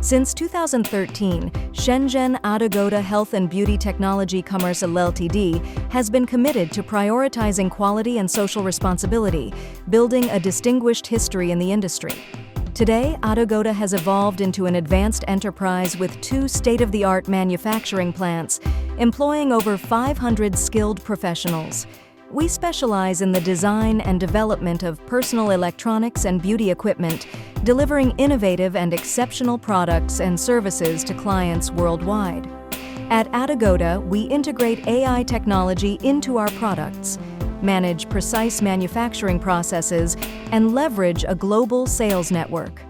Since 2013, Shenzhen Adogoda Health and Beauty Technology Commercial Ltd has been committed to prioritizing quality and social responsibility, building a distinguished history in the industry. Today, Adogoda has evolved into an advanced enterprise with 2 state-of-the-art manufacturing plants, employing over 500 skilled professionals. We specialize in the design and development of personal electronics and beauty equipment, delivering innovative and exceptional products and services to clients worldwide. At Adogoda, we integrate AI technology into our products, manage precise manufacturing processes, and leverage a global sales network.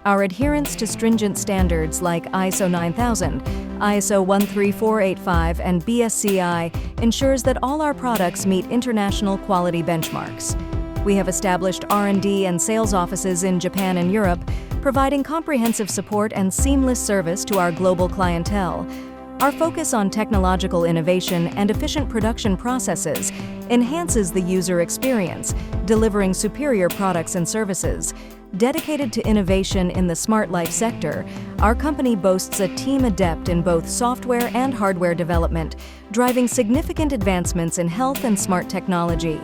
Our adherence to stringent standards like ISO 9000, ISO 13485, and BSCI ensures that all our products meet international quality benchmarks. We have established R&D and sales offices in Japan and Europe, providing comprehensive support and seamless service to our global clientele. Our focus on technological innovation and efficient production processes enhances the user experience, delivering superior products and services. Dedicated to innovation in the smart life sector, our company boasts a team adept in both software and hardware development, driving significant advancements in health and smart technology.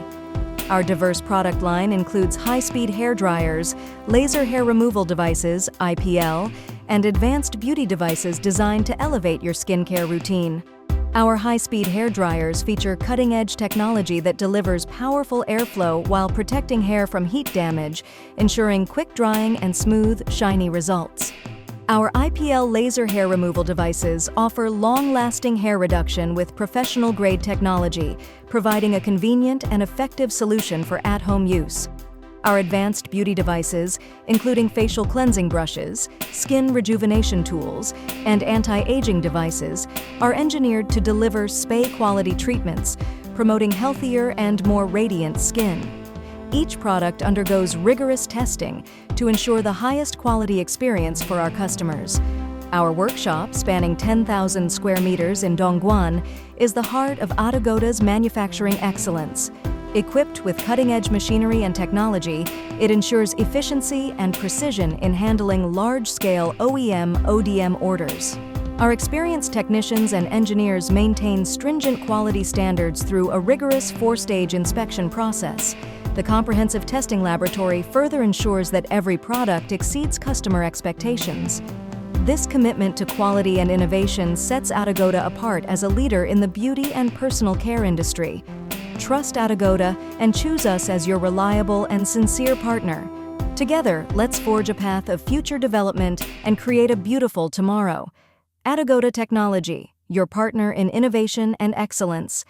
Our diverse product line includes high-speed hair dryers, laser hair removal devices, IPL, and advanced beauty devices designed to elevate your skincare routine. Our high-speed hair dryers feature cutting-edge technology that delivers powerful airflow while protecting hair from heat damage, ensuring quick drying and smooth, shiny results. Our IPL laser hair removal devices offer long-lasting hair reduction with professional-grade technology, providing a convenient and effective solution for at-home use. Our advanced beauty devices, including facial cleansing brushes, skin rejuvenation tools, and anti-aging devices, are engineered to deliver spa-quality treatments, promoting healthier and more radiant skin. Each product undergoes rigorous testing to ensure the highest quality experience for our customers. Our workshop, spanning 10,000 square meters in Dongguan, is the heart of Adogoda's manufacturing excellence. Equipped with cutting-edge machinery and technology, it ensures efficiency and precision in handling large-scale OEM/ODM orders. Our experienced technicians and engineers maintain stringent quality standards through a rigorous 4-stage inspection process. The comprehensive testing laboratory further ensures that every product exceeds customer expectations. This commitment to quality and innovation sets Adogoda apart as a leader in the beauty and personal care industry. Trust Adogoda and choose us as your reliable and sincere partner. Together, let's forge a path of future development and create a beautiful tomorrow. Adogoda Technology, your partner in innovation and excellence.